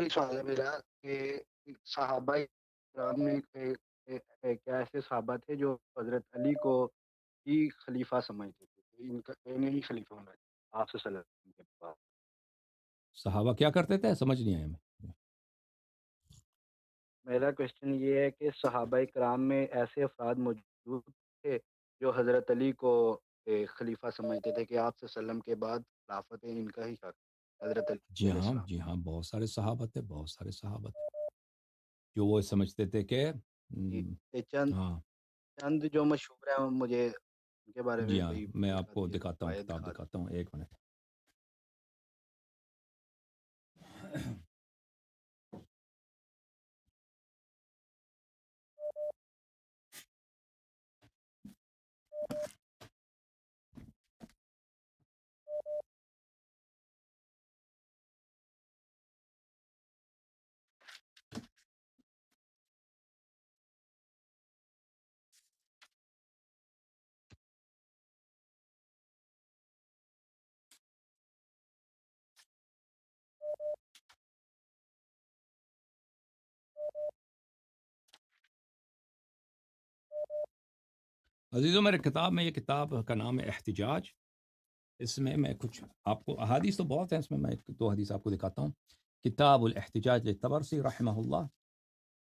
آخری سوال ہے میرا کہ صحابہ کرام میں کیا ایسے صحابہ تھے جو حضرت علی کو ہی خلیفہ سمجھتے تھے کہ ان کا انہیں ہی خلیفہ ہونا چاہیے آپ سے صلی اللہ علیہ وسلم کے بعد؟ صحابہ کیا کرتے تھے سمجھ نہیں آیا ہمیں. میرا کوشچن یہ ہے کہ صحابہ کرام میں ایسے افراد موجود تھے جو حضرت علی کو خلیفہ سمجھتے تھے کہ آپ صلی اللہ علیہ وسلم کے بعد خلافت ان کا ہی حق ہے، حضرت علی جی علیہ ہاں السلام. جی ہاں، بہت سارے صحابہ تھے، بہت سارے صحابہ تھے جو وہ سمجھتے تھے کہ جی، یہ چند ہاں. چند جو مشہور ہیں مجھے ان کے بارے جی میں ہاں، کوئی میں آپ دکھا کو دیجیے، دکھاتا ہوں، آیت کتاب دکھا دکھاتا ہوں، ایک منٹ. عزیزوں، میرے کتاب میں، یہ کتاب کا نام ہے احتجاج. اس میں کچھ آپ کو احادیث تو بہت ہیں، اس میں دو حدیث آپ کو دکھاتا ہوں. کتاب الاحتجاج للطبرسی رحمہ اللہ،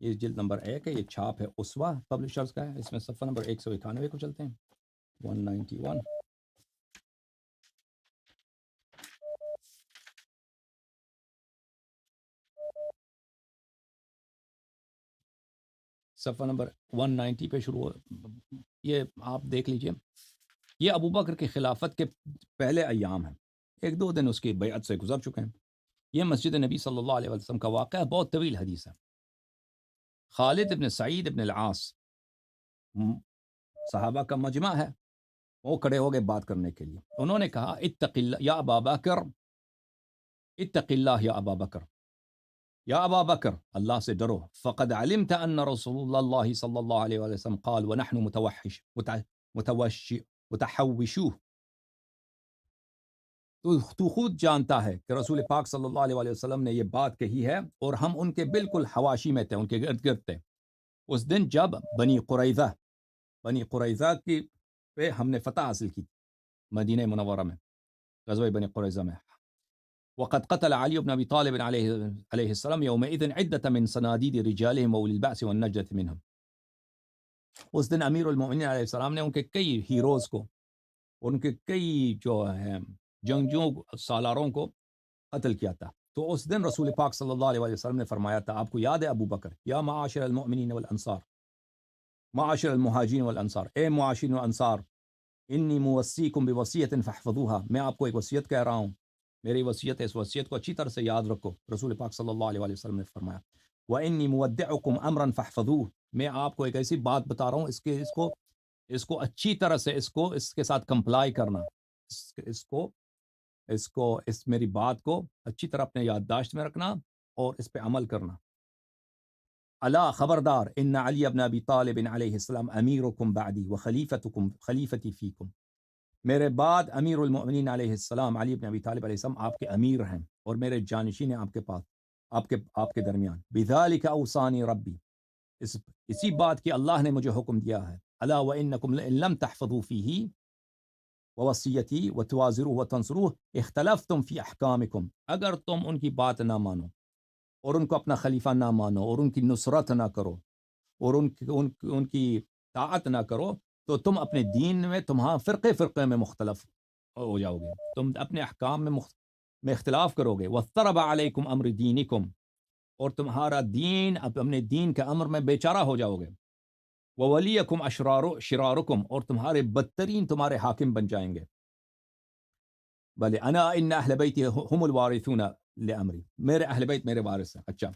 یہ جلد نمبر 1 ہے، یہ چھاپ ہے اسوا پبلشرز کا ہے. اس میں صفحہ نمبر 191 کو چلتے ہیں، 191. صفحہ نمبر 190 پہ شروع یہ آپ دیکھ لیجئے. یہ ابو بکر کی خلافت کے پہلے ایام ہیں، 1-2 دن اس کی بیعت سے گزر چکے ہیں. یہ مسجد نبی صلی اللہ علیہ وسلم کا واقعہ ہے، بہت طویل حدیث ہے. خالد ابن سعید ابن العاص صحابہ کا مجمع ہے، وہ کھڑے ہو گئے بات کرنے کے لیے. انہوں نے کہا اتق اللہ یا ابا بکر، اتق اللہ یا ابا بکر، یا ابا بکر، اللہ سے ڈرو. فقد علمت ان رسول اللہ صلی اللہ علیہ وسلم قال ونحن متحوشوه. تو خود جانتا ہے کہ رسول پاک صلی اللہ علیہ وسلم نے یہ بات کہی ہے اور ہم ان کے بالکل حواشی میں تھے، ان کے گرد گرد تھے. اس دن جب بنی قریظہ کی پہ ہم نے فتح حاصل کی مدینہ منورہ میں، غزوہ بنی قریظہ میں. وقد قتل علي بن ابي طالب عليه السلام يومئذ عدة من صناديد رجالهم واولي البأس والنجدة منهم. اس دن امیر المؤمنین علیہ السلام نے ان کے کئی ہیروز کو، ان کے کئی جو ہیں جنگجو سالاروں کو قتل کیا تھا. تو اس دن رسول پاک صلی اللہ علیہ وسلم نے فرمایا تھا، آپ کو یاد ہے ابو بکر، یا معاشر المؤمنین والانصار، معاشر المہاجرین والانصار، اے معاشرین والانصار، انی موصیکم بوصیت فاحفظوها، میں آپ کو ایک وصیت کہہ رہا ہوں، میری وصیت ہے، اس وصیت کو اچھی طرح سے یاد رکھو. رسول پاک صلی اللہ علیہ وسلم نے فرمایا وانی مودعکم امرا فاحفظوه، میں آپ کو ایک ایسی بات بتا رہا ہوں، اس کو اچھی طرح سے اس کے ساتھ کمپلائی کرنا، اس میری بات کو اچھی طرح اپنے یادداشت میں رکھنا اور اس پہ عمل کرنا. الا خبردار، ان علی بن ابی طالب علیہ السلام امیرکم بعدی وخلیفتکم خلیفتی فیکم، میرے بعد امیر المؤمنین علیہ السلام علی بن ابی طالب علیہ السلام آپ کے امیر ہیں اور میرے جانشین ہیں آپ کے پاس، آپ کے درمیان. بذالک اوصانی ربی، اسی بات کی اللہ نے مجھے حکم دیا ہے. الا وانکم ان لم تحفظوا فیہ ووصیتی وتوازروه وتنصروه اختلفتم فی احکامکم، اگر تم ان کی بات نہ مانو اور ان کو اپنا خلیفہ نہ مانو اور ان کی نصرت نہ کرو اور ان کی طاعت نہ کرو، تو تم اپنے دین میں فرقے فرقے میں مختلف ہو جاؤ گے، تم اپنے احکام میں اختلاف کرو گے. واضطرب علیکم امر دینکم، اور تمہارا دین اپنے دین کے امر میں بیچارہ ہو جاؤ گے. وولیکم شرارکم، اور تمہارے بدترین تمہارے حاکم بن جائیں گے. بلے انا ان اہل بیتی ہم الوارثون لامری، میرے اہل بیت میرے وارث ہیں. اچھا،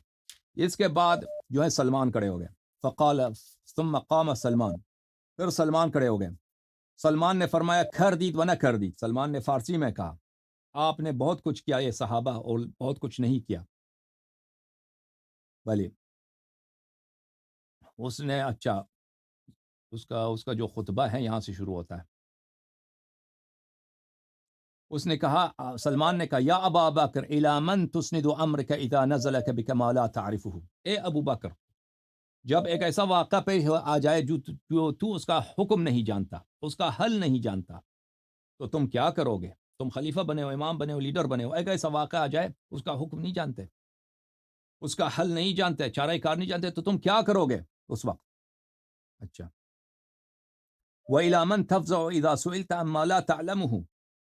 اس کے بعد جو ہے سلمان کھڑے ہو گئے. فقال ثم قام سلمان، پھر سلمان کھڑے ہو گئے. سلمان نے فرمایا کر دید و نہ کر دید. سلمان نے فارسی میں کہا آپ نے بہت کچھ کیا یہ صحابہ اور بہت کچھ نہیں کیا. بھلے اس نے، اچھا، اس کا جو خطبہ ہے یہاں سے شروع ہوتا ہے. اس نے کہا سلمان نے کہا یا ابا بکر الی من تسند امرک اذا نزلک بک ما لا تعرفه، اے ابو بکر جب ایک ایسا واقعہ پیش آ جائے جو تو اس کا حکم نہیں جانتا، اس کا حل نہیں جانتا، تو تم کیا کرو گے؟ تم خلیفہ بنے ہو، امام بنے ہو، لیڈر بنے ہو، ایک ایسا واقعہ آ جائے اس کا حکم نہیں جانتے، اس کا حل نہیں جانتے، چارہ کار نہیں جانتے، تو تم کیا کرو گے اس وقت؟ اچھا وَإِلَى مَنْ تَفْزَعُ إِذَا سُئِلْتَ عَمَّا لَا تَعْلَمُهُ،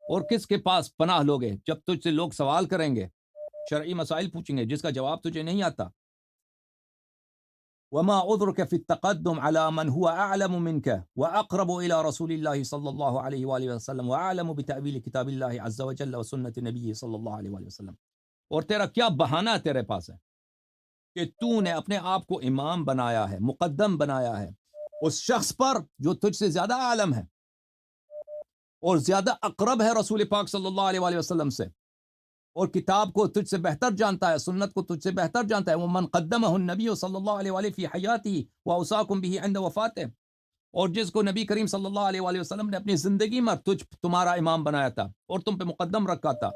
اور کس کے پاس پناہ لوگے جب تجھ سے لوگ سوال کریں گے، شرعی مسائل پوچھیں گے جس کا جواب تجھے نہیں آتا. وما عذرك في التقدم على من هو أعلم منك وأقرب إلى رسول الله صلى الله عليه وآله وسلم وأعلم بتأويل كتاب الله عز وجل وسنة نبيه صلى الله عليه وآله وسلم. اور تیرا کیا بہانہ تیرے پاس ہے کہ تو نے اپنے آپ کو امام بنایا ہے، مقدم بنایا ہے اس شخص پر جو تجھ سے زیادہ عالم ہے اور زیادہ اقرب ہے رسول پاک صلی اللہ علیہ وآلہ وسلم سے، اور کتاب کو تجھ سے بہتر جانتا ہے، سنت کو تجھ سے بہتر جانتا ہے. ومن قدمہ النبی صلی اللہ علیہ وآلہ فی حیاتہ واوصاکم بہ عند وفاتہ، اور جس کو نبی کریم صلی اللہ علیہ وآلہ وسلم نے اپنی زندگی میں تمہارا امام بنایا تھا اور تم پہ مقدم رکھا تھا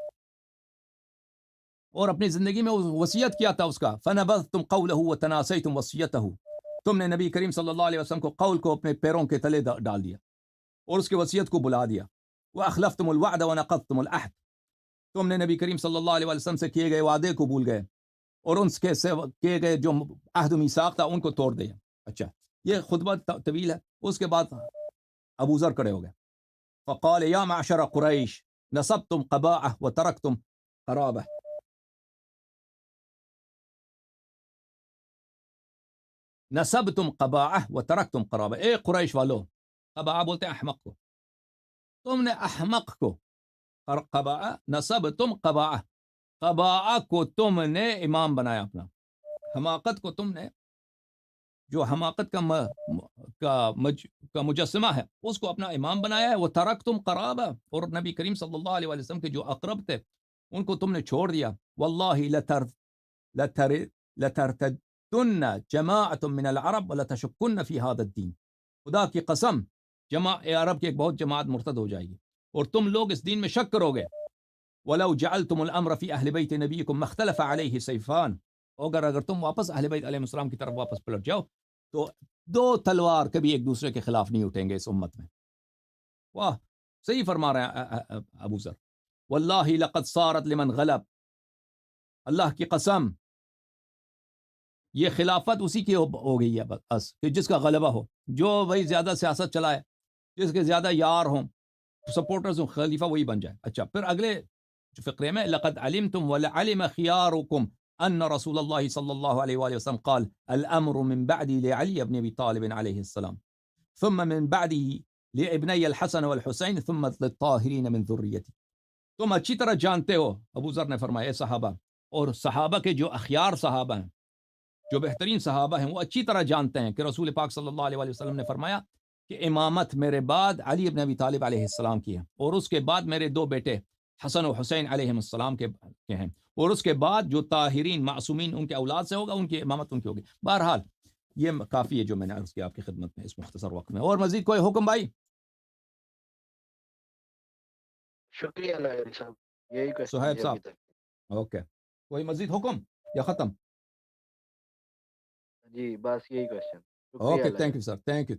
اور اپنی زندگی میں وصیت کیا تھا اس کا. فنبذتم قولہ وتناسیتم وصیتہ، تم نے نبی کریم صلی اللہ علیہ وسلم کو قول کو اپنے پیروں کے تلے ڈال دیا اور اس کی وصیت کو بلا دیا. واخلفتم الوعد ونقضتم العہد، تم نے نبی کریم صلی اللہ علیہ وسلم سے کیے گئے وعدے کو بھول گئے اور ان کے سے کیے گئے جو عہد و میثاق تھا ان کو توڑ دیا. اچھا یہ خطبہ طویل ہے. اس کے بعد ابو ذر کھڑے ہو گئے. فقال یا معشر قریش نصبتم قباءہ وترکتم قرابہ، نصبتم قباءہ وترکتم قرابہ، اے قریش والو، قباء بولتے ہیں احمق کو، تم نے احمق کو، قباء نصبتم قباء، قباء کو تم نے امام بنایا اپنا، حماقت کو تم نے، جو حماقت کا مجسمہ ہے اس کو اپنا امام بنایا ہے. وہ ترکتم قرابہ، اور نبی کریم صلی اللہ علیہ وسلم کے جو اقرب تھے ان کو تم نے چھوڑ دیا. واللہ لترتدن جماعۃ من العرب ولتشکن فی هذا الدین، خدا کی قسم عرب کی ایک بہت جماعت مرتد ہو جائے گی اور تم لوگ اس دین میں شک کرو گے. وَلَوْ جَعَلْتُمُ الْأَمْرَ فِي أَهْلِ بَيْتِ نَبِيِّكُمْ مَخْتَلَفَ عَلَيْهِ سَيْفَانِ، اگر تم واپس اہل بیت علیہ السلام کی طرف واپس پلٹ جاؤ تو دو تلوار کبھی ایک دوسرے کے خلاف نہیں اٹھیں گے اس امت میں. واہ، صحیح فرما رہے ہیں ابو ذر. وَاللَّهِ لَقَدْ صَارَتْ لِمَنْ غَلَبَ، اللہ کی قسم یہ خلافت اسی کی ہو گئی ہے بس کہ جس کا غلبہ ہو، جو وہی زیادہ سیاست چلائے، جس کے زیادہ یار ہوں، سپورٹرز ہوں، خلیفہ وہی بن جائے. اچھا پھر اگلے فقرے میں لقد علمتم ولعلم خياركم ان رسول الله صلی اللہ علیہ وآلہ وسلم قال الامر من بعدی لعلی ابن ابی طالب علیہ السلام ثم من بعدی لابنی الحسن والحسین ثم للطاہرین من ذریتی. تم اچھی طرح جانتے ہو، ابو ذر نے فرمایا، اے صحابہ، اور صحابہ کے جو اخیار صحابہ ہیں، جو بہترین صحابہ ہیں، وہ اچھی طرح جانتے ہیں کہ رسول پاک صلی اللہ علیہ وآلہ وسلم نے فرمایا کہ امامت میرے بعد علی ابن ابی طالب علیہ السلام کی ہے، اور اس کے بعد میرے دو بیٹے حسن و حسین علیہ السلام کے ہیں، اور اس کے بعد جو طاہرین معصومین ان کے اولاد سے ہوگا ان کی امامت ان کی ہوگی. بہرحال یہ کافی ہے جو میں نے عرض کیا آپ کی خدمت میں اس مختصر وقت میں. اور مزید کوئی حکم بھائی؟ شکریہ اللہ صاحب، یہی کوشچن صہیب تھے صاحب ابھی تک. اوکے، کوئی مزید حکم یا ختم؟ جی بس یہی کوشچن. شکریہ okay, Allah. Thank you sir, thank you.